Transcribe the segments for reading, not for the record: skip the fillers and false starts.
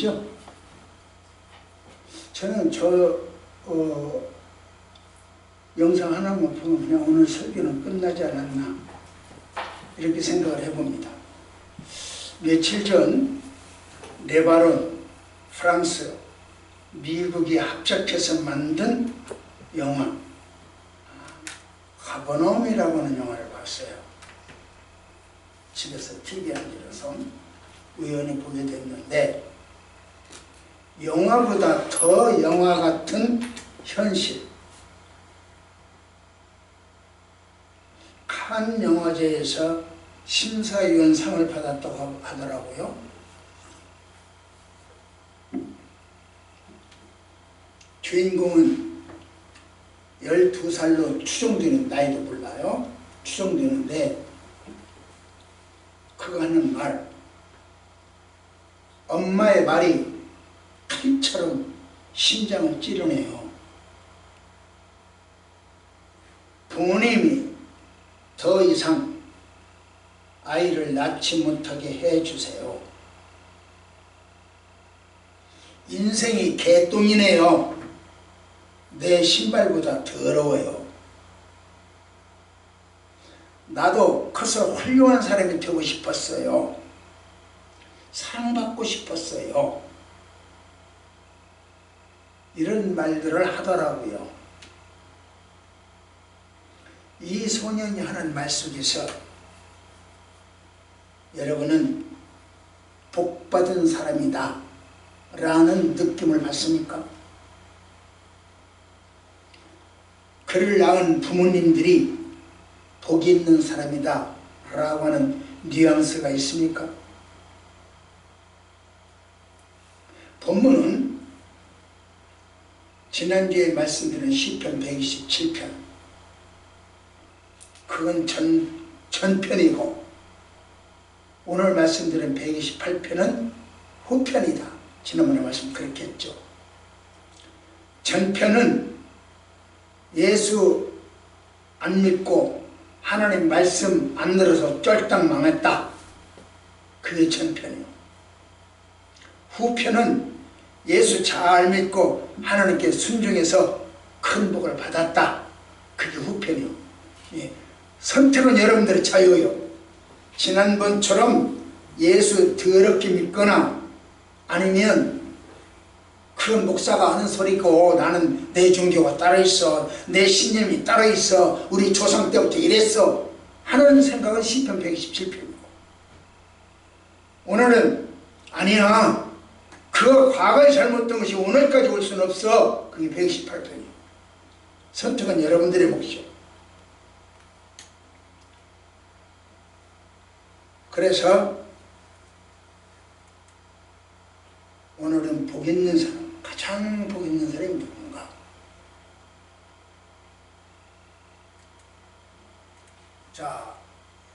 아니죠? 저는 영상 하나만 보면 그냥 오늘 설교는 끝나지 않았나 이렇게 생각을 해봅니다. 며칠 전 레바논, 프랑스, 미국이 합작해서 만든 영화 가버나움이라고 하는 영화를 봤어요. 집에서 TV 앉아서 우연히 보게 됐는데 영화보다 더 영화 같은 현실. 칸 영화제에서 심사위원상을 받았다고 하더라고요. 주인공은 12살로 추정되는, 나이도 몰라요. 추정되는데 그가 하는 말, 엄마의 말이 칼처럼 심장을 찌르네요. 부모님이 더 이상 아이를 낳지 못하게 해주세요. 인생이 개똥이네요. 내 신발보다 더러워요. 나도 커서 훌륭한 사람이 되고 싶었어요. 사랑받고 싶었어요. 이런 말들을 하더라고요. 이 소년이 하는 말 속에서 여러분은 복받은 사람이다 라는 느낌을 받습니까? 그를 낳은 부모님들이 복이 있는 사람이다 라고 하는 뉘앙스가 있습니까? 본문은 지난주에 말씀드린 시편 127편, 그건 전편이고 오늘 말씀드린 128편은 후편이다. 지난번에 말씀 그렇게 했죠. 전편은 예수 안 믿고 하나님 말씀 안 들어서 쫄딱 망했다. 그게 전편이요. 후편은 예수 잘 믿고 하나님께 순종해서 큰 복을 받았다. 그게 후편이요. 예. 선택은 여러분들의 자유요. 지난번처럼 예수 더럽게 믿거나 아니면 그건 목사가 하는 소리고 나는 내 종교가 따로 있어, 내 신념이 따로 있어, 우리 조상 때부터 이랬어 하는 생각은 시편 127편이고, 오늘은 아니야, 그 과거에 잘못된 것이 오늘까지 올 수는 없어. 그게 128편이에요. 선택은 여러분들의 몫이요. 그래서 오늘은 복 있는 사람, 가장 복 있는 사람이 누군가? 자,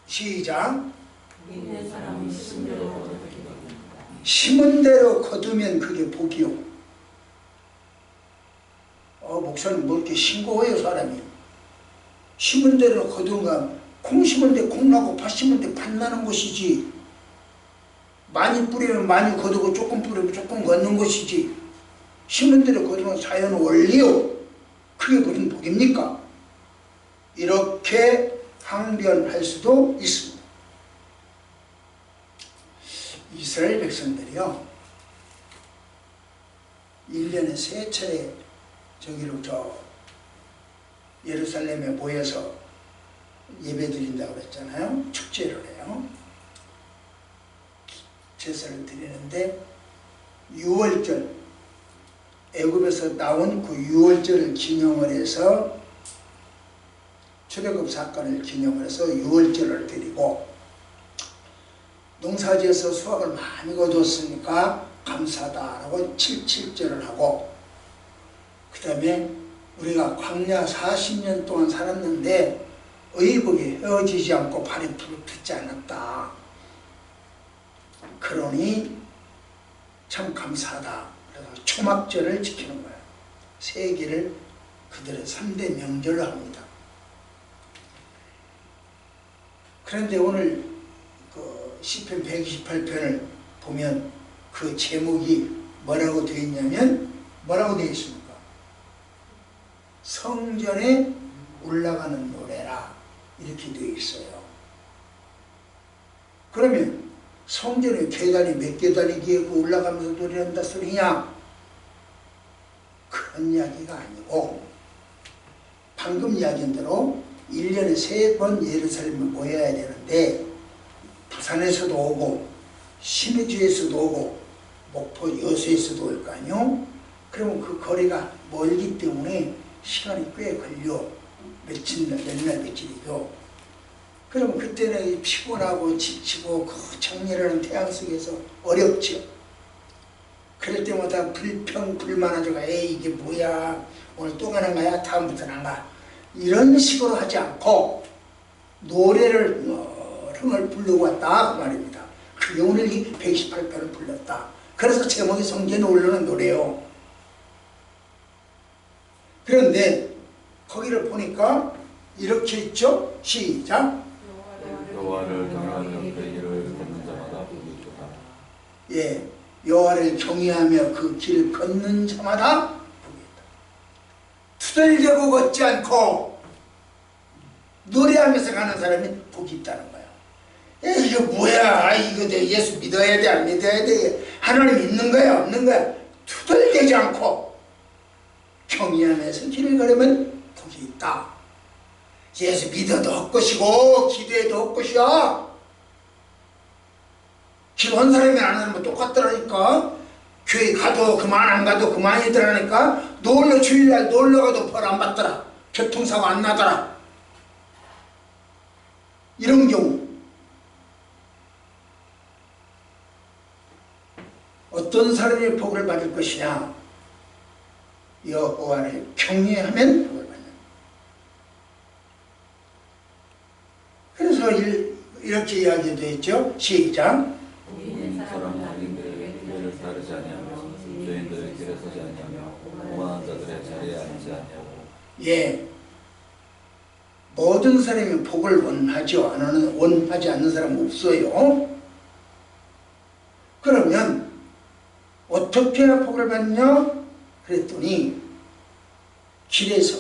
시작. 믿는 사람은 심은 대로 거두게 됩니다. 심은 대로 거두면 그게 복이요. 목사님 뭐 이렇게 싱거워요 사람이. 심은 대로 거둔가, 콩 심은 데 콩 나고 팥 심은 데 팥 나는 것이지, 많이 뿌리면 많이 거두고 조금 뿌리면 조금 걷는 것이지, 심은 대로 거두는 자연 원리요. 그게 무슨 복입니까? 이렇게 항변할 수도 있습니다. 이스라엘 백성들이요, 1년에 3차례 저기로 예루살렘에 모여서 예배 드린다고 그랬잖아요. 축제를 해요. 제사를 드리는데 6월절, 애굽에서 나온 그 6월절을 기념을 해서, 출애굽 사건을 기념을 해서 6월절을 드리고, 농사지어서 수확을 많이 거두었으니까 감사하다라고 77절을 하고, 그 다음에 우리가 광야 40년 동안 살았는데 의복이 헤어지지 않고 발이 부르트지 않았다. 그러니 참 감사하다. 그래서 초막절을 지키는 거예요. 세 개를 그들의 3대 명절로 합니다. 그런데 오늘 그 시편 128편을 보면 그 제목이 뭐라고 되어 있냐면 뭐라고 되어 있습니까? 성전에 올라가는 노래라 이렇게 되어 있어요. 그러면 성전에 계단이 몇 계단이기에 올라가면서 노래한다 소리냐? 그런 이야기가 아니고 방금 이야기한 대로 1년에 3번 예루살렘에 모여야 되는데 부산에서도 오고 신의주에서도 오고 목포 여수에서도 올 거 아니요? 그러면 그 거리가 멀기 때문에 시간이 꽤 걸려. 며칠 며칠이죠. 그럼 그때는 피곤하고 지치고 그 정렬하는 태양 속에서 어렵죠. 그럴 때마다 불평불만하다가 에이 이게 뭐야 오늘 또 가는 거야 다음부터는 안 가 이런 식으로 하지 않고 노래를 흥을 부르고 왔다 그 말입니다. 그게 오늘 이 128편을 불렀다. 그래서 제목이 성전에 올라오는 노래요. 그런데 거기를 보니까 이렇게 있죠. 시작. 여호와를 경외하며 그 길을 걷는 자마다 복이 있도다. 예, 여호와를 경외하며 그 길 걷는 자마다 복이 있다. 투덜대고 걷지 않고 노래하면서 가는 사람이 복이 있다는 거예요. 이거 뭐야? 이거 내 예수 믿어야 돼? 안 믿어야 돼? 하나님 있는 거야? 없는 거야? 투덜대지 않고 경외하면서 길을 걸으면 복이 있다. 예수 믿어도 헛것이고 기도해도 헛것이야. 기도한 사람이 안 하면 똑같더라니까. 교회 가도 그만 안 가도 그만이더라니까. 놀러 주일날 놀러가도 벌 안 받더라. 교통사고 안 나더라. 이런 경우 어떤 사람이 복을 받을 것이냐? 여호와를 경외하면 복을 받는. 그래서 이렇게 이야기되어 있죠. 시작. 믿는 사람은 악인들에게 기회를 따르지 아니하며 죄인들의 길에 서지 아니하며 오만한 자들의 자리에 앉지 아니하고. 예, 모든 사람이 복을 원하지 않는 사람은 없어요. 그러면 어떻게 해야 복을 받냐? 그랬더니 길에서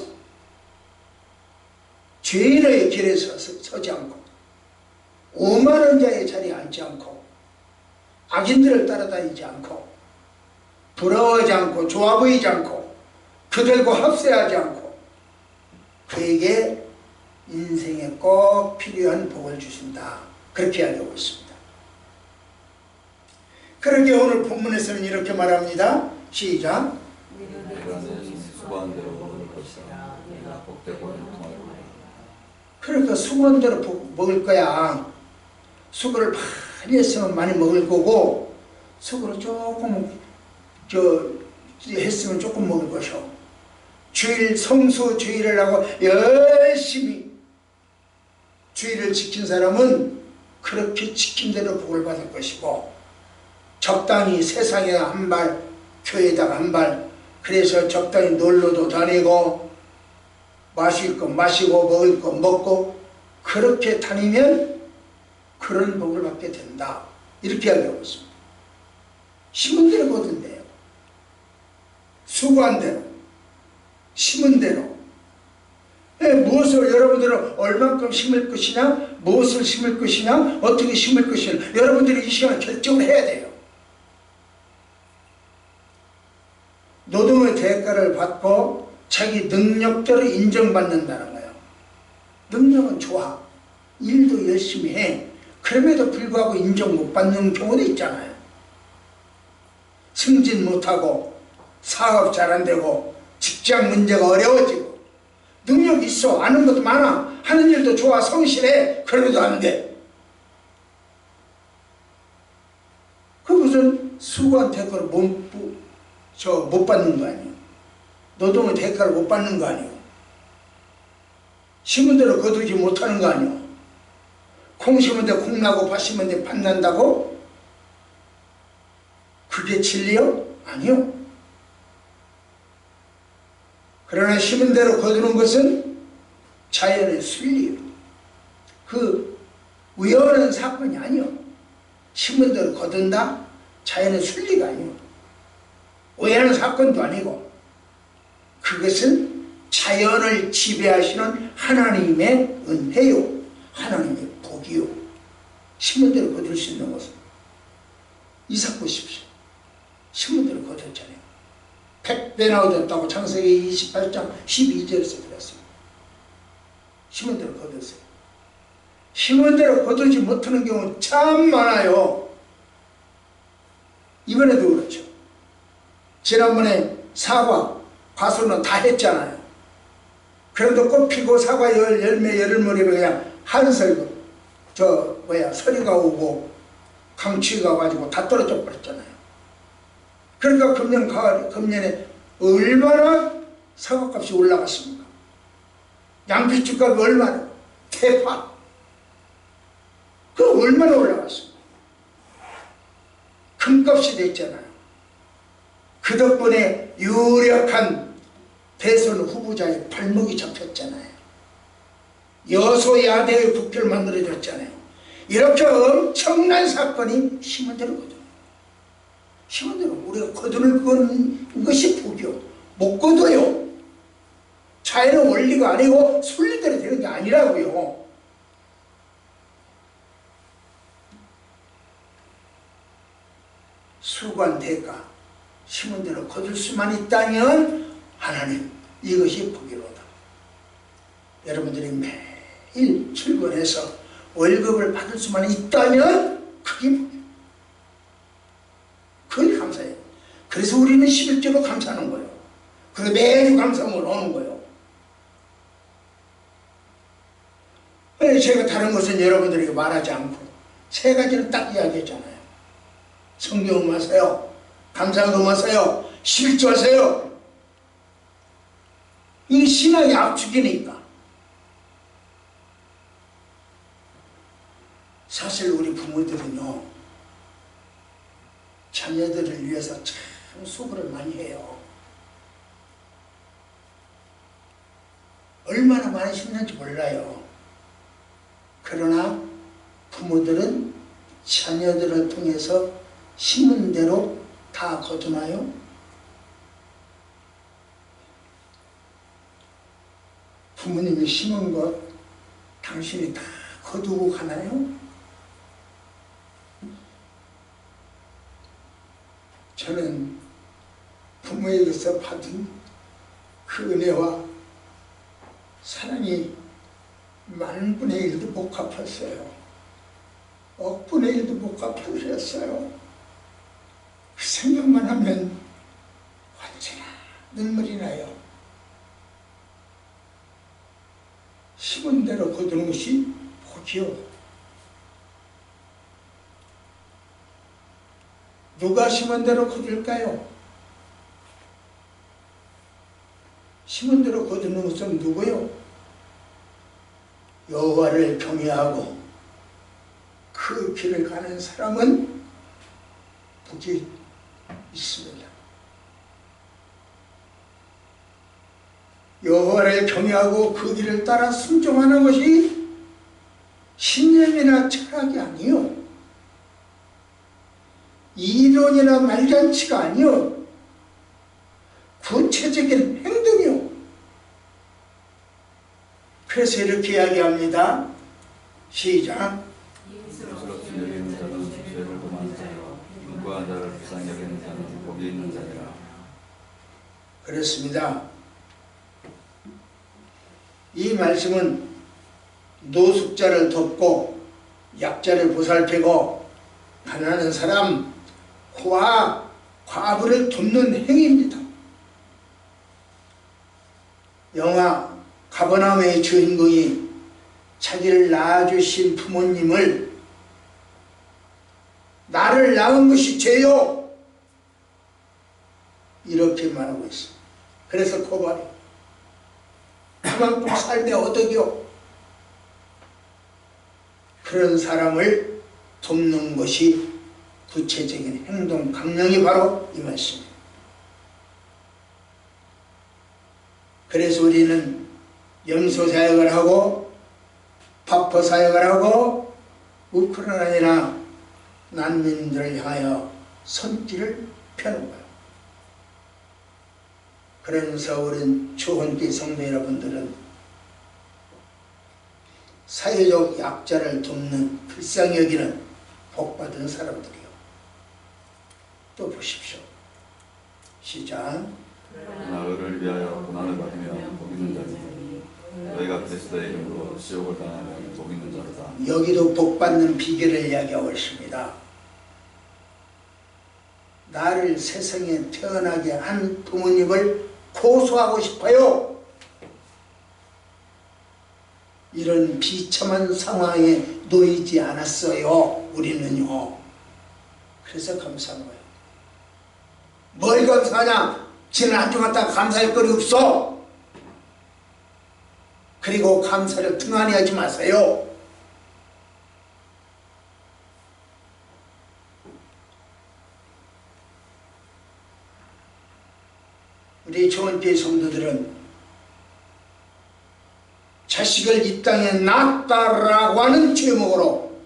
죄인의 길에서 서지 않고 오만한 자의 자리에 앉지 않고 악인들을 따라다니지 않고 부러워하지 않고 좋아 보이지 않고 그들과 합세하지 않고 그에게 인생에 꼭 필요한 복을 주신다. 그렇게 이야기하고 있습니다. 그러게 오늘 본문에서는 이렇게 말합니다. 시작. 내가 내 수고한 대로 먹을 것이라. 내가 복되고 형통할 거야. 그러니까 수고한 대로 먹을 거야. 수고를 많이 했으면 많이 먹을 거고 수고를 조금 했으면 조금 먹을 것이오. 성수 주일을 하고 열심히 주일을 지킨 사람은 그렇게 지킨 대로 복을 받을 것이고 적당히 세상에 한 발 교회에다가 한 발 그래서 적당히 놀러도 다니고 마실 거 마시고 먹을 거 먹고 그렇게 다니면 그런 복을 받게 된다. 이렇게 이야기하고 있습니다. 심은 대로 거둔대요. 수고한 대로 심은 대로. 무엇을 여러분들은 얼만큼 심을 것이냐 무엇을 심을 것이냐 어떻게 심을 것이냐 여러분들이 이 시간에 결정을 해야 돼요. 노동의 대가를 받고 자기 능력대로 인정받는다는 거예요. 능력은 좋아. 일도 열심히 해. 그럼에도 불구하고 인정 못 받는 경우도 있잖아요. 승진 못하고 사업 잘 안 되고 직장 문제가 어려워지고 능력 있어. 아는 것도 많아. 하는 일도 좋아. 성실해. 그래도 안 돼. 그 무슨 수고한 대가를 못 받는 거 아니에요. 노동의 대가를 못 받는 거 아니에요. 심은 대로 거두지 못하는 거 아니에요. 콩 심은 데 콩 나고 팥 심은 데 팥 난다고? 그게 진리요? 아니요. 그러나 심은 대로 거두는 것은 자연의 순리예요. 그 우연한 사건이 아니요. 심은 대로 거둔다? 자연의 순리가 아니요. 오해하는 사건도 아니고 그것은 자연을 지배하시는 하나님의 은혜요. 하나님의 복이요. 심은 대로 거둘 수 있는 것은 이삭 보십시오. 심은 대로 거뒀잖아요. 100배나 얻었다고 창세기 28장 12절에서 들었어요. 심은 대로 거뒀어요. 심은 대로 거두지 못하는 경우는 참 많아요. 이번에도 그렇죠. 지난번에 사과, 과수는 다 했잖아요. 그래도 꽃 피고 사과 열매 열물이면 그냥 한설 서리가 오고 강추위가 가지고 다 떨어져 버렸잖아요. 그러니까 금년에 얼마나 사과값이 올라갔습니까? 양배추값이 얼마나? 대파. 그 얼마나 올라갔습니까? 금값이 됐잖아요. 그 덕분에 유력한 대선 후보자의 발목이 잡혔잖아요. 여소야대의 국회를 만들어줬잖아요. 이렇게 엄청난 사건이 심은 대로 거둬요. 심은 대로 우리가 거두는 것이 복이요. 못 거둬요. 자연의 원리가 아니고 순리대로 되는 게 아니라고요. 수고한 대가 심은 대로 거둘 수만 있다면 하나님 이것이 복이로다. 여러분들이 매일 출근해서 월급을 받을 수만 있다면 그게 복이에요. 그걸 감사해요. 그래서 우리는 11조로 감사하는 거예요. 그래서 매주 감사함을 오는 거예요. 제가 다른 것은 여러분들에게 말하지 않고 세 가지를 딱 이야기했잖아요. 성경 하세요. 감사금 하세요. 11조 하세요. 이게 신앙의 압축이니까. 사실 우리 부모들은요, 자녀들을 위해서 참 수고를 많이 해요. 얼마나 많이 힘든지 몰라요. 그러나 부모들은 자녀들을 통해서 심은 대로 다 거두나요? 부모님이 심은 것 당신이 다 거두고 가나요? 저는 부모에게서 받은 그 은혜와 사랑이 만분의 1도 못 갚았어요. 억분의 1도 못 갚아드렸어요. 그 생각만 하면 언제나 눈물이 나요. 심은 대로 거두는 것이 복이요. 누가 심은 대로 거둘까요? 심은 대로 거두는 것은 누구요? 여호와를 경외하고 그 길을 가는 사람은 복이 있습니다. 여호와를 경외하고 그 길을 따라 순종하는 것이 신념이나 철학이 아니요, 이론이나 말잔치가 아니요, 구체적인 행동이요. 그래서 이렇게 이야기합니다. 시작. 스럽게 여기는 자는 죄를 범하는 자요, 인과한 자를 불쌍히 여기는 자는 복이 있는 자니라. 그렇습니다. 이 말씀은 노숙자를 돕고 약자를 보살피고 가난한 사람, 과부를 돕는 행위입니다. 영화 가버나움의 주인공이 자기를 낳아주신 부모님을 나를 낳은 것이 죄요, 이렇게 말하고 있어요. 그래서 고발이 그만큼 삶의 어덕이요. 그런 사람을 돕는 것이 구체적인 행동 강령이 바로 이 말씀이에요. 그래서 우리는 염소 사역을 하고 파퍼 사역을 하고 우크라이나 난민들을 향하여 손길을 펴는 거예요. 그러면서 우리 조헌교회 성도 여러분들은 사회적 약자를 돕는 불쌍히 여기는 복받은 사람들이요. 또 보십시오. 시작. 나를 위하여 고난을 받으면 복 있는 자니 너희가 그리스도의 이름으로 지옥을 당하면 복 있는 자로다. 여기도 복받는 비결을 이야기하고 있습니다. 나를 세상에 태어나게 한 부모님을 고소하고 싶어요. 이런 비참한 상황에 놓이지 않았어요. 우리는요. 그래서 감사한 거예요. 뭘 감사하냐? 지난 한 주 갖다 감사할 거리 없어. 그리고 감사를 등한히 하지 마세요. 우리 조헌교회 성도들은 자식을 이 땅에 낳았다라고 하는 제목으로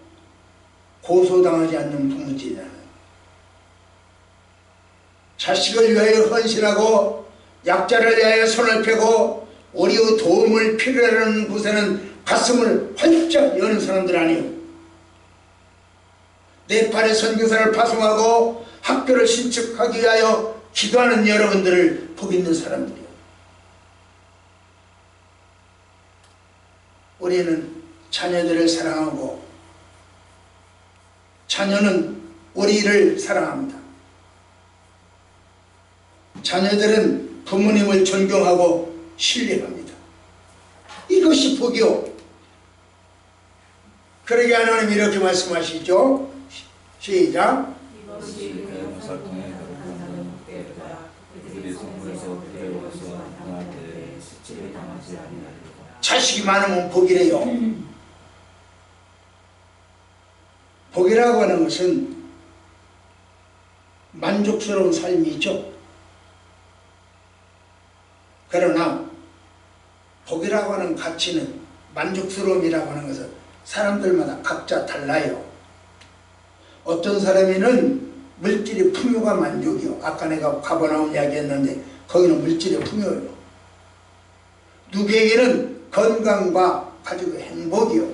고소당하지 않는 부모들이잖아요. 자식을 위하여 헌신하고 약자를 위하여 손을 펴고 우리의 도움을 필요로 하는 곳에는 가슴을 활짝 여는 사람들 아니에요. 네팔의 선교사를 파송하고 학교를 신축하기 위하여 기도하는 여러분들을 복 있는 사람들이에요. 우리는 자녀들을 사랑하고 자녀는 우리를 사랑합니다. 자녀들은 부모님을 존경하고 신뢰합니다. 이것이 복이요. 그러게 하나님이 이렇게 말씀하시죠. 시작. 이것이 살 통해 그들이 성문에서 그대로서 당할 때 시치를 당하지 아니하리로다. 자식이 많으면 복이래요. 복이라고 하는 것은 만족스러운 삶이죠. 그러나 복이라고 하는 가치는, 만족스러움이라고 하는 것은 사람들마다 각자 달라요. 어떤 사람에는 물질의 풍요가 만족이요. 아까 내가 가버나움 이야기했는데 거기는 물질의 풍요예요. 누구에게는 건강과 가족의 행복이요.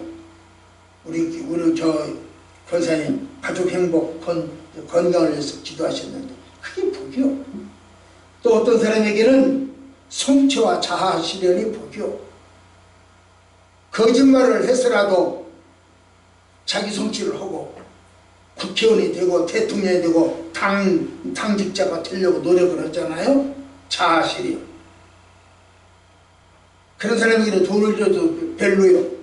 우리 저 권사님 가족 행복, 건강을 위해서 기도하셨는데 그게 복이요. 또 어떤 사람에게는 성취와 자아 실현이 복이요. 거짓말을 해서라도 자기 성취를 하고 국회의원이 되고 대통령이 되고 당직자가 되려고 노력을 하잖아요. 자아 실현. 그런 사람에게는 돈을 줘도 별로요.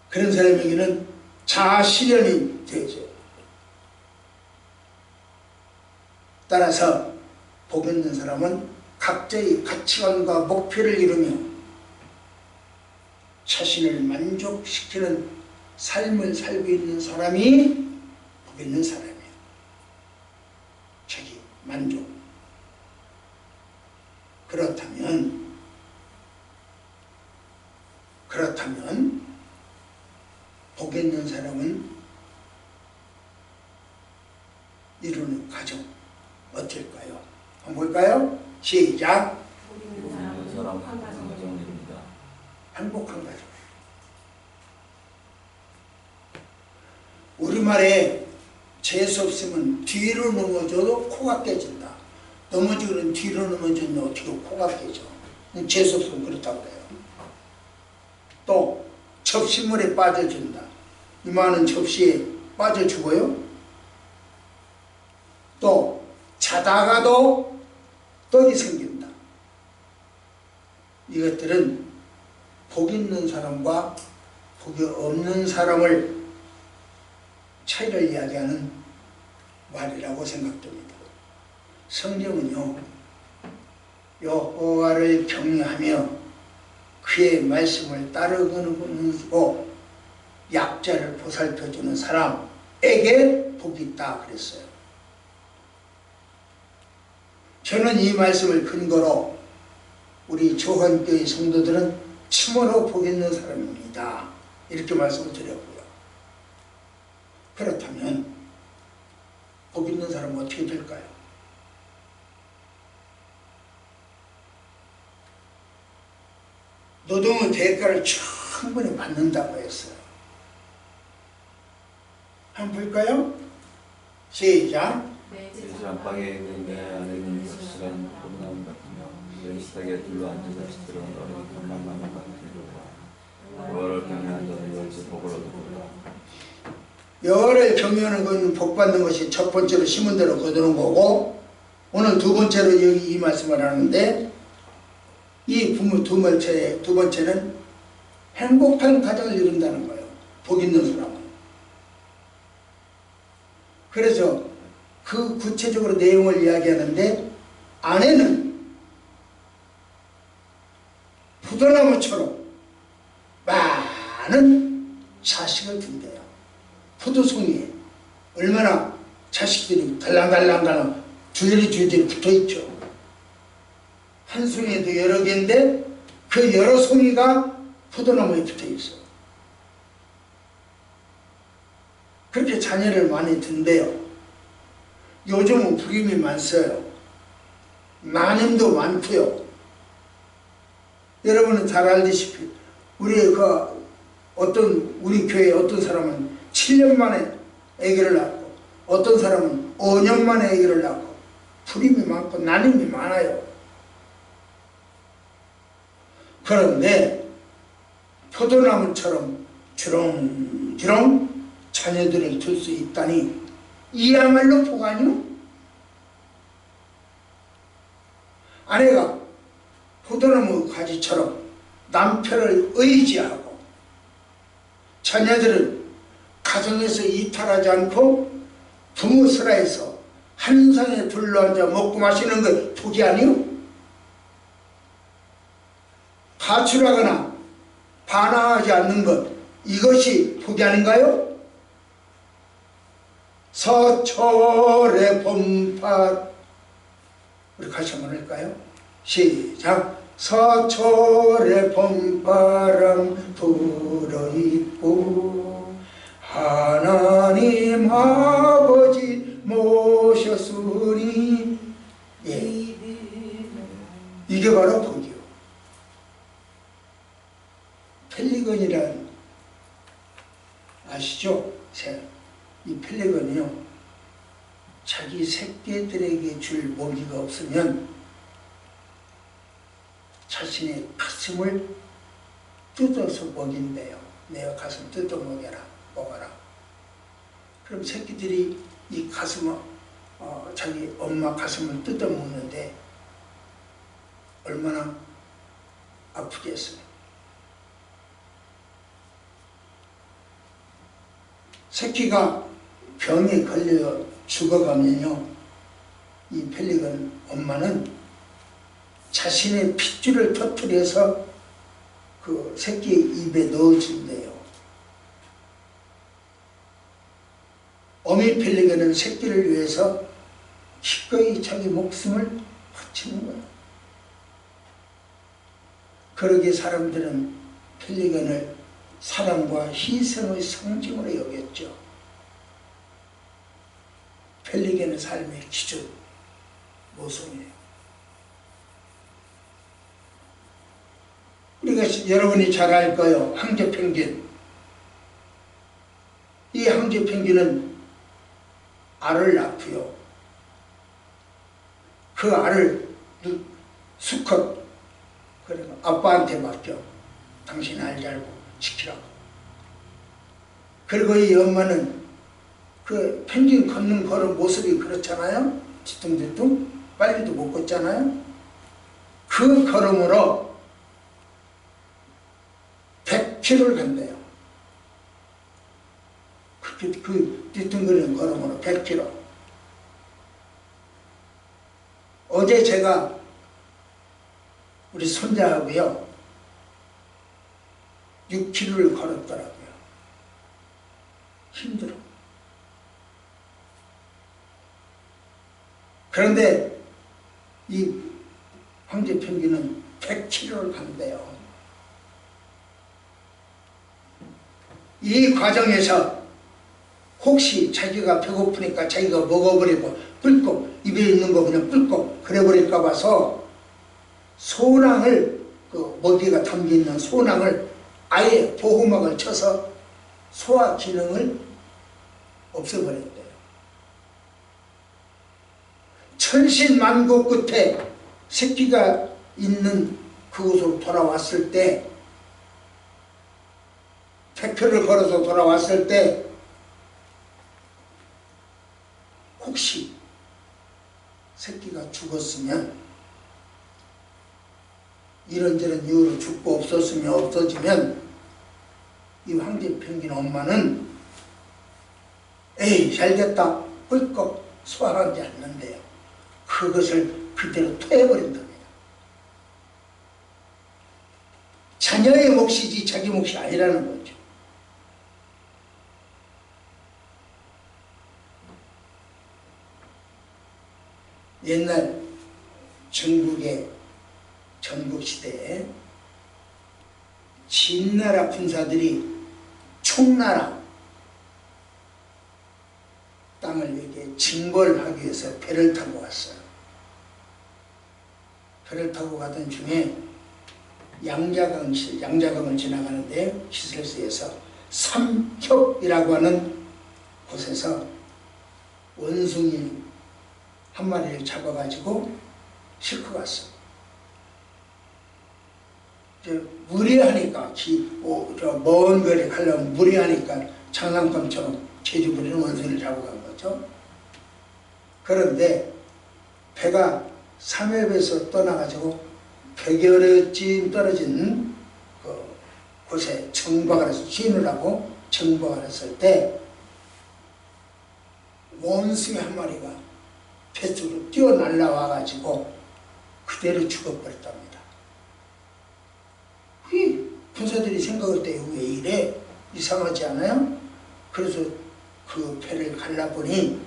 그런 사람에게는 자아 실현이 되죠. 따라서 복 있는 사람은 각자의 가치관과 목표를 이루며 자신을 만족시키는 삶을 살고 있는 사람이 복 있는 사람이에요. 자기 만족. 그렇다면 복 있는 사람은 이루는 가정 어떨까요? 한번 볼까요? 시작. 행복한 가정. 우리말에 재수 없으면 뒤로 넘어져도 코가 깨진다. 넘어지고는 뒤로 넘어지면 어떻게 코가 깨져. 재수 없으면 그렇다고 그래요. 또 접시물에 빠져준다. 이만한 접시에 빠져 죽어요. 또 자다가도 떡이 생긴다. 이것들은 복 있는 사람과 복이 없는 사람을 차이를 이야기하는 말이라고 생각됩니다. 성경은요, 여호와를 경외하며 그의 말씀을 따르고 약자를 보살펴주는 사람에게 복이 있다 그랬어요. 저는 이 말씀을 근거로 우리 조헌교회 성도들은 참으로 복 있는 사람입니다. 이렇게 말씀을 드렸고요. 그렇다면 복 있는 사람은 어떻게 될까요? 노동의 대가를 충분히 받는다고 했어요. 한번 볼까요? 시작. 제 안방에 있는 내 안에 있는 확실한 포도나무 같으며 내 식탁에 둘러앉은 자식들은 어린 감람나무 같으리로다. 여호와를 경외하는 자는 열지 복을 얻으리로다. 여호와를 경외하는 것은 복 받는 것이 첫 번째로 심은 대로 거두는 거고, 오늘 두 번째로 여기 이 말씀을 하는데, 이 두 번째는 행복한 가정을 이룬다는 거예요. 복 있는 사람은. 그래서 그 구체적으로 내용을 이야기하는데, 아내는 포도나무처럼 많은 자식을 둔대요. 포도송이에 얼마나 자식들이 달랑달랑 줄줄이 붙어있죠. 한 송이에도 여러 개인데 그 여러 송이가 포도나무에 붙어있어. 그렇게 자녀를 많이 둔대요. 요즘은 불임이 많어요. 난임도 많고요. 여러분은 잘 알다시피 우리 교회 어떤 사람은 7년 만에 아기를 낳고, 어떤 사람은 5년 만에 아기를 낳고, 불임이 많고 난임이 많아요. 그런데 포도나무처럼 주렁주렁 자녀들을 둘 수 있다니 이야말로 복 아니요? 아내가 포도나무 가지처럼 남편을 의지하고, 자녀들은 가정에서 이탈하지 않고 부모 슬하에서 한 상에 둘러앉아 먹고 마시는 것 복이 아니요? 가출하거나 반항하지 않는 것, 이것이 복이 아닌가요? 서철의 봄밭, 우리 같이 한번 할까요? 시작. 서철의 봄바람 불어있고 하나님 아버지 모셨으니, 예, 이게 바로 복이요. 펠리건이란 아시죠? 이 펠리건이요, 자기 새끼들에게 줄 먹이가 없으면 자신의 가슴을 뜯어서 먹인대요. 내가 가슴 뜯어 먹어라. 그럼 새끼들이 이 가슴을, 자기 엄마 가슴을 뜯어 먹는데 얼마나 아프겠어요. 새끼가 병에 걸려 죽어가면요, 이 펠리건 엄마는 자신의 핏줄을 터뜨려서 그 새끼의 입에 넣어준대요. 어미 펠리건은 새끼를 위해서 기꺼이 자기 목숨을 바치는 거예요. 그러기에 사람들은 펠리건을 사랑과 희생의 상징으로 여겼죠. 펠리건의 삶의 기준, 모성이에요. 우리가, 여러분이 잘 알 거예요. 황제 펭귄. 이 황제 펭귄은 알을 낳고요, 그 알을 수컷, 그러니까 아빠한테 맡겨. 당신 알 잘 지키라고. 그리고 이 엄마는 그 펭귄 걷는 모습이 그렇잖아요. 뒤뚱뒤뚱 빨리도 못 걷잖아요. 그 걸음으로 100km를 간대요. 그 뒤뚱거리는 걸음으로 100km. 어제 제가 우리 손자하고요 6km를 걸었더라고요. 힘들어. 그런데 이 황제 펭귄은 100km를 간대요. 이 과정에서 혹시 자기가 배고프니까 자기가 먹어버리고 꿀꺽 입에 있는 거 그냥 꿀꺽 그래버릴까 봐서 소낭을 그 먹이가 담겨있는 소낭을 아예 보호막을 쳐서 소화 기능을 없애버렸대요. 천신만고 끝에 새끼가 있는 그곳으로 돌아왔을 때 100표를 걸어서 돌아왔을 때 혹시 새끼가 죽었으면 이런저런 이유로 죽고 없어지면 이 황제펭귄 엄마는 에이 잘됐다 꿀꺽 소화하지 않는데요. 그것을 그대로 토해버린답니다. 자녀의 몫이지 자기 몫이 아니라는 거죠. 옛날 전국시대에 진나라 군사들이 총나라 땅을 이렇게 징벌하기 위해서 배를 타고 왔어요. 배를 타고 가던 중에 양자강을 지나가는데 시설소에서 삼협이라고 하는 곳에서 원숭이 한 마리를 잡아가지고 싣고 갔어. 무리하니까 먼 거리 가려면 무리하니까 장난감처럼 재주 부리는 원숭이를 잡아간 거죠. 그런데 배가 삼협에서 떠나가지고 100여리쯤 떨어진 그 곳에 정박을 해서 쉬느라고 정박을 했을 때 원숭이 한 마리가 뱃속으로 뛰어 날라와가지고 그대로 죽어버렸답니다. 군사들이 생각할 때 왜 이래? 이상하지 않아요? 그래서 그 배를 갈라보니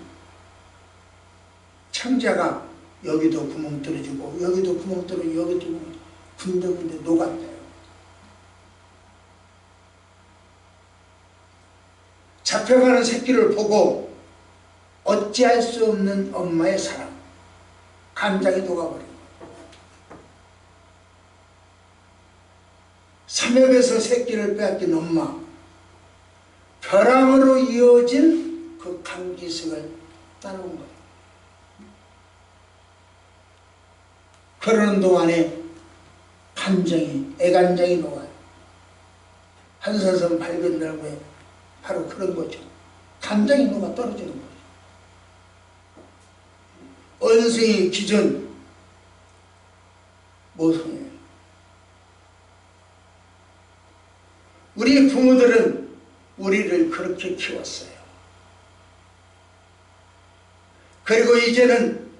창자가 여기도 구멍 뚫어주고 여기도 구멍 뚫어주고 여기도 구멍 군데군데 녹았대요. 잡혀가는 새끼를 보고 어찌할 수 없는 엄마의 사랑, 간장이 녹아버린 거예요. 삼협에서 새끼를 빼앗긴 엄마, 벼랑으로 이어진 그 강기석을 따라온 거예요. 그러는 동안에 애간장이 녹아요. 한선선 발견될 후에 바로 그런 거죠. 간장이 녹아 떨어지는 거예요. 원숭이 기준 모성이에요. 우리 부모들은 우리를 그렇게 키웠어요. 그리고 이제는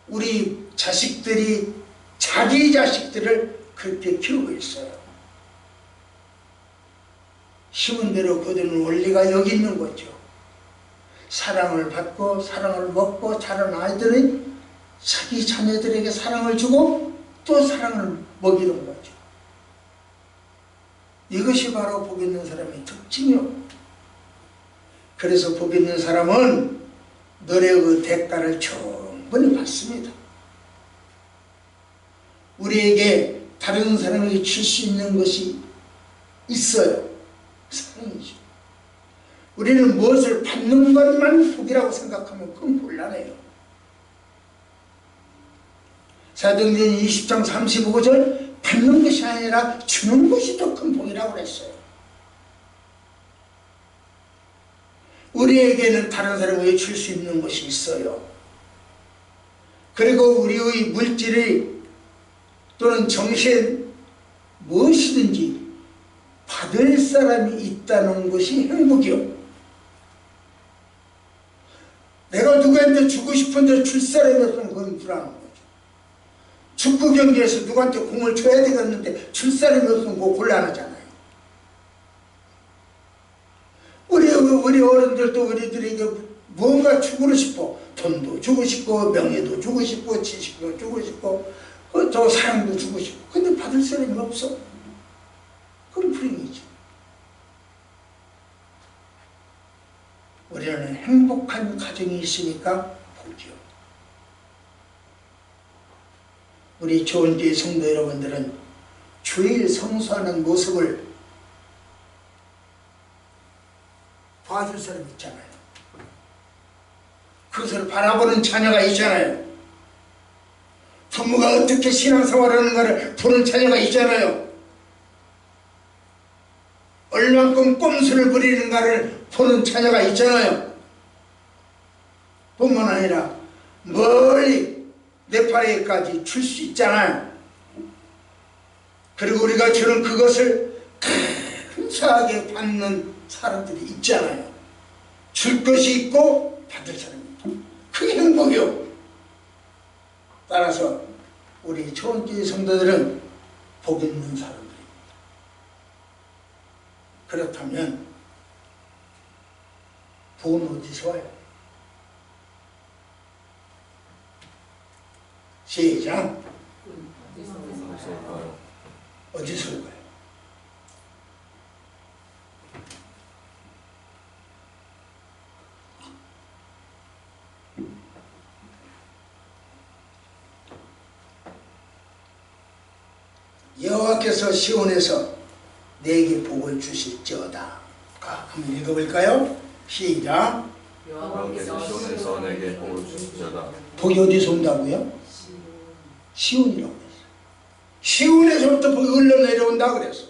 우리 자식들이 자기 자식들을 그렇게 키우고 있어요. 심은 대로 거두는 원리가 여기 있는 거죠. 사랑을 받고 사랑을 먹고 자란 아이들은 자기 자녀들에게 사랑을 주고 또 사랑을 먹이는 거죠. 이것이 바로 복 있는 사람의 특징이요. 그래서 복 있는 사람은 노력의 대가를 충분히 받습니다. 우리에게 다른 사람에게 줄 수 있는 것이 있어요. 사랑이죠. 우리는 무엇을 받는 것만 복이라고 생각하면 그건 곤란해요. 사도행전 20장 35절 받는 것이 아니라 주는 것이 더 큰 복이라고 그랬어요. 우리에게는 다른 사람에게 줄 수 있는 것이 있어요. 그리고 우리의 물질이 또는 정신 무엇이든지 받을 사람이 있다는 것이 행복이요. 내가 누구한테 주고 싶은데 줄 사람이 없으면 그건 불안한 거죠. 축구 경기에서 누구한테 공을 줘야 되겠는데 줄 사람이 없으면 그거 곤란하잖아요. 우리 어른들도 우리들에게 뭔가 주고 싶어. 돈도 주고 싶고 명예도 주고 싶고 지식도 주고 싶고 또 사랑도 주고 싶고 근데 받을 사람이 없어. 그럼 불행이지. 행복한 가정이 있으니까 복이요. 우리 좋은 교회 성도 여러분들은 주일 성수하는 모습을 봐줄 사람 있잖아요. 그것을 바라보는 자녀가 있잖아요. 부모가 어떻게 신앙생활하는가를 보는 자녀가 있잖아요. 얼만큼 꼼수를 부리는가를 보는 자녀가 있잖아요. 뿐만 아니라 멀리 네팔에까지 줄 수 있잖아요. 그리고 우리가 주는 그것을 감사하게 받는 사람들이 있잖아요. 줄 것이 있고 받을 사람이 있고, 그게 행복이요. 따라서 우리 좋은 교회 성도들은 복 있는 사람들입니다. 그렇다면 복은 어디서 와요? 시작. 어디서 올까요? 여호와께서 시온에서 내게 복을 주실지어다. 한번 읽어볼까요? 시작. 여호와께서 시온에서 내게 복을 주실지어다. 복이 어디서 온다고요? 시온이라고 그랬어요. 시온에서부터 복이 흘러내려온다 그랬어.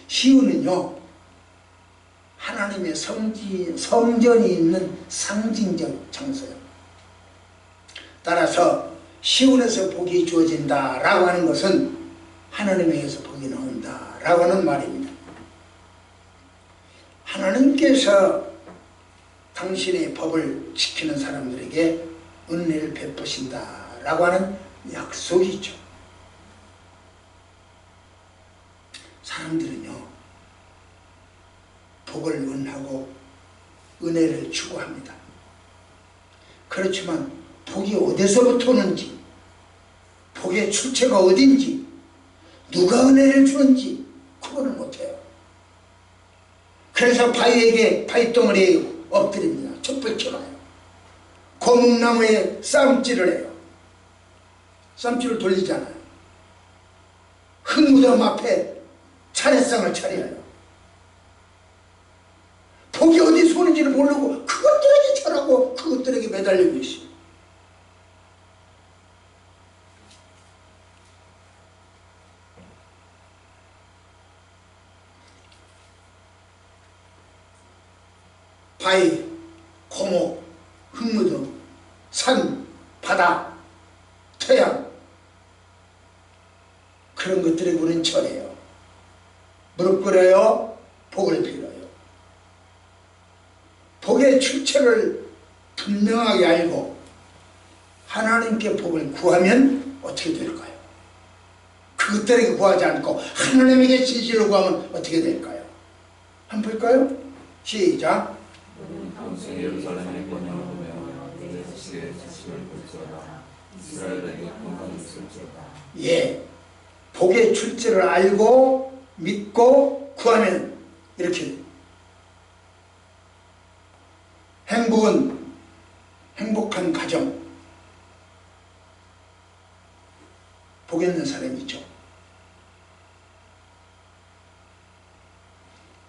시온은요, 하나님의 성전이 있는 상징적 장소예요. 따라서 시온에서 복이 주어진다라고 하는 것은 하나님에게서 복이 나온다라고 하는 말입니다. 하나님께서 당신의 법을 지키는 사람들에게 은혜를 베푸신다라고 하는 약속이죠. 사람들은요, 복을 원하고 은혜를 추구합니다. 그렇지만 복이 어디서부터 오는지, 복의 출처가 어딘지, 누가 은혜를 주는지 그거는 못해요. 그래서 바위덩어리에 엎드립니다. 촛불 켜놔요. 고목나무에 쌈질을 해요. 쌈질을 돌리잖아요. 흙무덤 앞에 차례상을 차려요. 복이 어디서 오는지를 모르고 그것들에게 절하고 그것들에게 매달리고 있어요. 바위, 고목, 흙무덤, 산, 바다, 태양, 그런 것들에 우리는 절해요. 무릎 꿇어요. 복을 빌어요. 복의 출처를 분명하게 알고 하나님께 복을 구하면 어떻게 될까요? 그것들에게 구하지 않고 하나님에게 진실로 구하면 어떻게 될까요? 한번 볼까요? 시작. 평생 예루살렘에 번영하며 내 지식의 지식을 볼지어다. 이스라엘에게 평강이 있을지어다. 예, 복의 출처를 알고 믿고 구하면 이렇게 행복은 행복한 가정, 복 있는 사람이죠.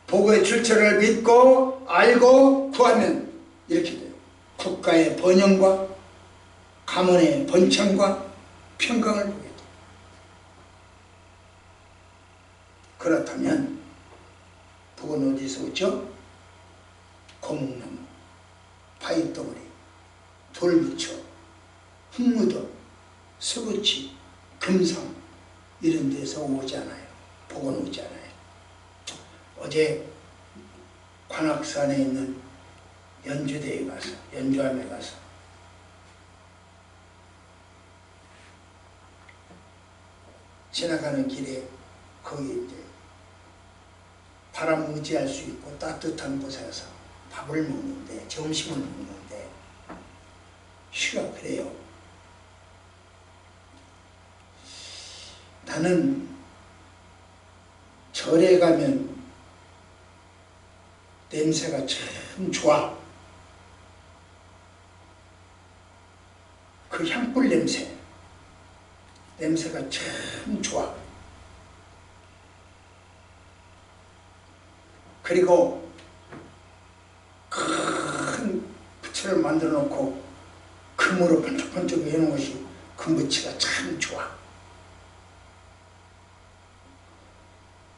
복의 출처를 믿고 알고 구하면 이렇게 돼요. 국가의 번영과 가문의 번창과 평강을 보게 돼요. 그렇다면 복은 어디서 오죠? 고목나무, 바위덩어리, 돌무쳐, 흙무덤, 서구치, 금상 이런 데서 오잖아요. 복은 오잖아요. 어제 관악산에 있는 연주대에 가서, 연주함에 가서 지나가는 길에 거기 이제 바람 의지할 수 있고 따뜻한 곳에서 밥을 먹는데, 점심을 먹는데 쉬가 그래요. 나는 절에 가면 냄새가 참 좋아. 그 향불 냄새가 참 좋아. 그리고 큰 부채를 만들어 놓고 금으로 번쩍번쩍 해놓은 것이 금부치가 참 좋아.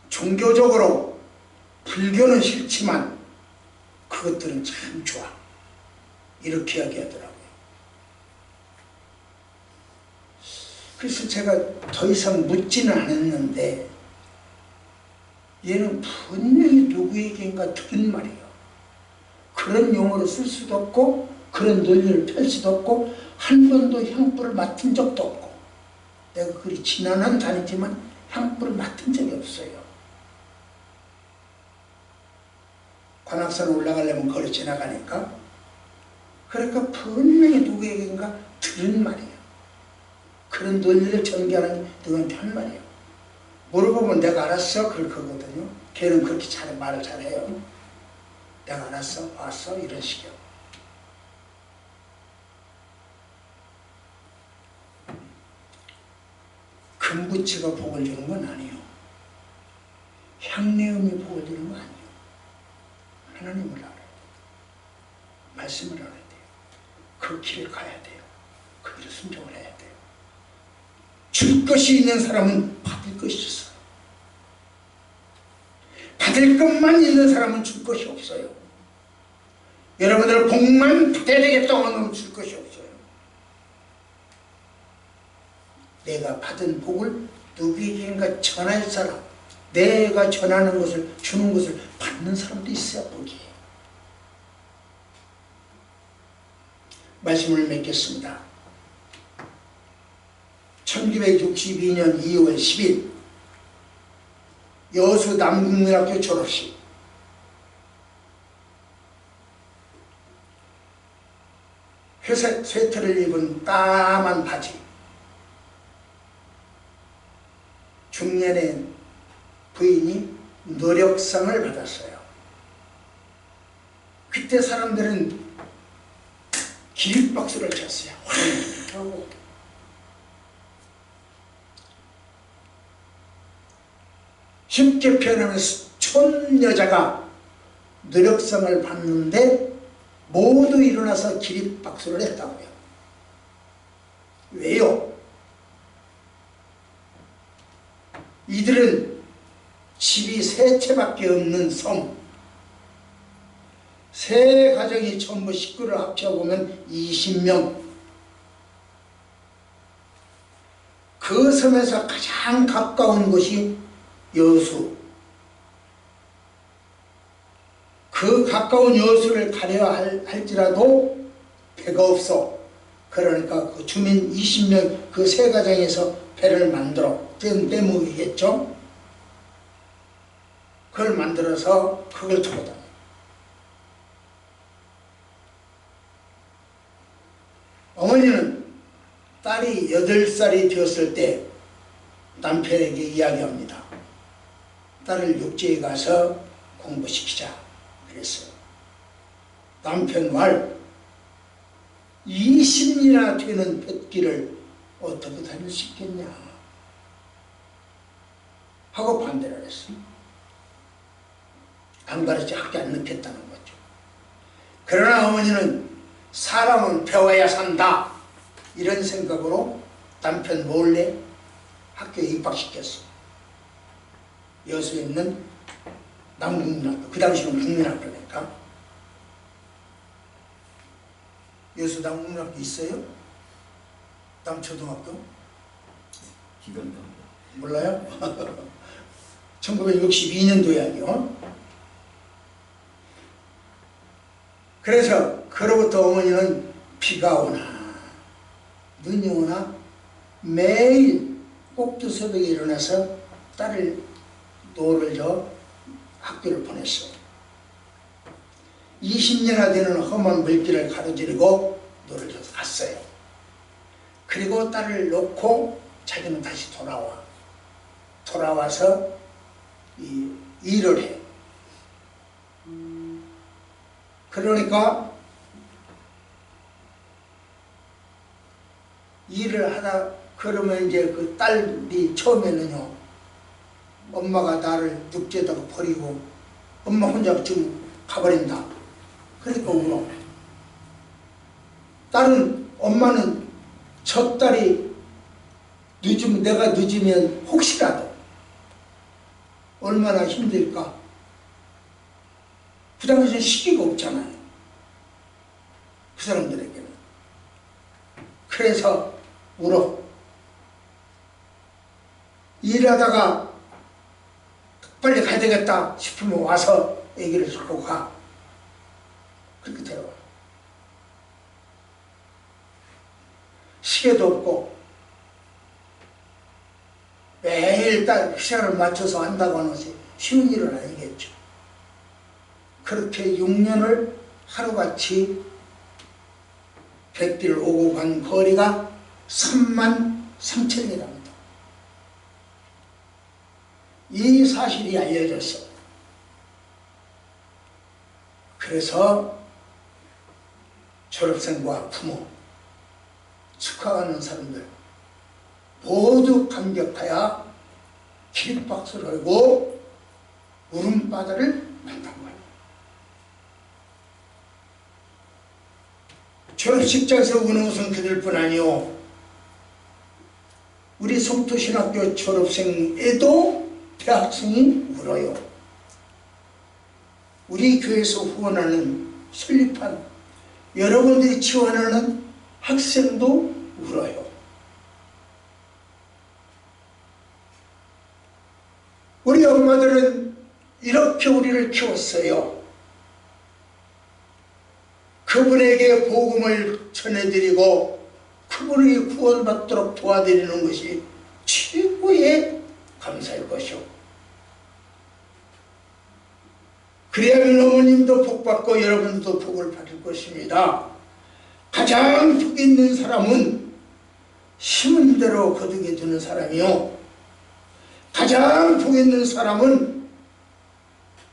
종교적으로 불교는 싫지만 그것들은 참 좋아. 이렇게 이야기하더라고요. 그래서 제가 더 이상 묻지는 않았는데 얘는 분명히 누구에게인가 들은 말이에요. 그런 용어를 쓸 수도 없고 그런 논리를 펼 수도 없고 한 번도 향불을 맡은 적도 없고 내가 그리 지난한 다니지만 향불을 맡은 적이 없어요. 관악산 올라가려면 거리 지나가니까 그러니까 분명히 누구에게인가 들은 말이에요. 그런 논리를 전개하는 누구한테 한 말이에요. 물어보면 내가 알았어? 그거거든요. 걔는 그렇게 말을 잘해요. 내가 알았어? 왔어? 이런 식이요. 금부치가 복을 주는 건 아니에요. 향내음이 복을 주는 건 아니에요. 하나님을 알아야 돼요. 말씀을 알아야 돼요. 그 길을 가야 돼요. 그 길을 순종을 해야 돼요. 줄 것이 있는 사람은 받을 것이 있어요. 받을 것만 있는 사람은 줄 것이 없어요. 여러분들 복만 받아야 되겠다고 하면 줄 것이 없어요. 내가 받은 복을 누구에게인가 전할 사람, 내가 전하는 것을 주는 것을 받는 사람도 있어야 복이에요. 말씀을 맺겠습니다. 1962년 2월 10일 여수 남국민학교 졸업식. 회색 스웨터를 입은 까만 바지, 중년의 부인이 노력상을 받았어요. 그때 사람들은 기립박수를 쳤어요. 하고 쉽게 표현하면 촌여자가 노력상을 받는데 모두 일어나서 기립박수를 했다고요. 왜요? 이들은 집이 세 채밖에 없는 섬, 세 가정이 전부 식구를 합쳐보면 20명. 그 섬에서 가장 가까운 곳이 여수. 그 가까운 여수를 가려 할지라도 배가 없어. 그러니까 그 주민 20명 그 세 가정에서 배를 만들어 떼먹이겠죠. 그걸 만들어서 그걸 타고 다녀. 어머니는 딸이 8살이 되었을 때 남편에게 이야기합니다. 딸을 육지에 가서 공부시키자 그랬어요. 남편 말 20년이나 되는 뱃길을 어떻게 다닐 수 있겠냐 하고 반대를 했어요. 안 가르쳐 학교 안 넣겠다는 거죠. 그러나 어머니는 사람은 배워야 산다 이런 생각으로 남편 몰래 학교에 입학시켰어요. 여수에 있는 남국민학교, 그 당시는 국민학교니까. 여수 남국민학교 있어요? 남초등학교? 기간도 몰라요? 1962년도 이야기요. 그래서 그로부터 어머니는 비가 오나 눈이 오나 매일 꼭두 새벽에 일어나서 딸을 노를 저 학교를 보냈어요. 20년이나 되는 험한 물길을 가로지르고 노를 져서 갔어요. 그리고 딸을 놓고 자기는 다시 돌아와서 일을 해. 그러니까 일을 하다 그러면 이제 그 딸이 처음에는요, 엄마가 나를 늑지에다가 버리고 엄마 혼자 지금 가버린다. 그러니까 울어. 딸은, 엄마는 저 딸이 늦으면, 내가 늦으면 혹시라도 얼마나 힘들까. 그 당시에 시기가 없잖아요, 그 사람들에게는. 그래서 울어. 일하다가 빨리 가야 되겠다 싶으면 와서 애기를 싣고 가. 그렇게 데려와. 시계도 없고 매일 딱 시간을 맞춰서 한다고 하는 것이 쉬운 일은 아니겠죠. 그렇게 6년을 하루같이 백비를 오고 간 거리가 33,000이랍니다. 이 사실이 알려졌어. 그래서 졸업생과 부모, 축하하는 사람들 모두 감격하여 기립박수를 하고 울음바다를 만난 거예요. 졸업식장에서 우는 것은 그들뿐 아니요, 우리 성토신학교 졸업생에도 대학생이 울어요. 우리 교회에서 후원하는, 설립한, 여러분들이 지원하는 학생도 울어요. 우리 엄마들은 이렇게 우리를 키웠어요. 그분에게 복음을 전해드리고 그분이 구원받도록 도와드리는 것이 최고의 감사일 것이오. 그래야만 어머님도 복받고 여러분도 복을 받을 것입니다. 가장 복 있는 사람은 심은 대로 거두게 두는 사람이요, 가장 복 있는 사람은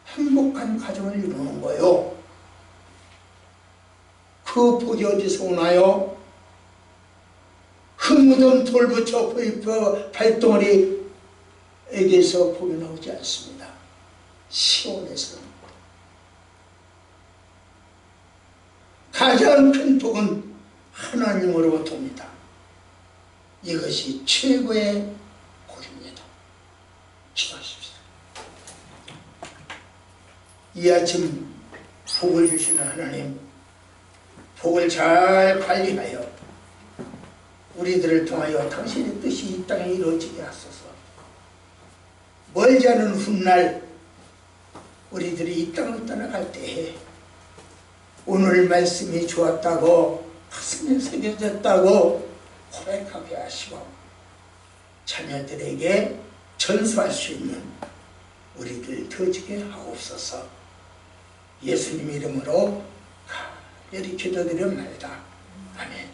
행복한 가정을 이루는 거예요. 그 복이 어디서 오나요? 흙묻은 돌부처 발덩어리에게서 복이 나오지 않습니다. 시온에서 납니다. 가장 큰 복은 하나님으로부터 옵니다. 이것이 최고의 복입니다. 기도하십시다. 이 아침 복을 주시는 하나님, 복을 잘 관리하여 우리들을 통하여 당신의 뜻이 이 땅에 이루어지게 하소서. 멀지 않은 훗날 우리들이 이 땅을 떠나갈 때에 오늘 말씀이 좋았다고, 가슴에 새겨졌다고 고백하게 하시고 자녀들에게 전수할 수 있는 우리들 되어지게 하옵소서. 예수님 이름으로 간절히 기도드립니다. 아멘.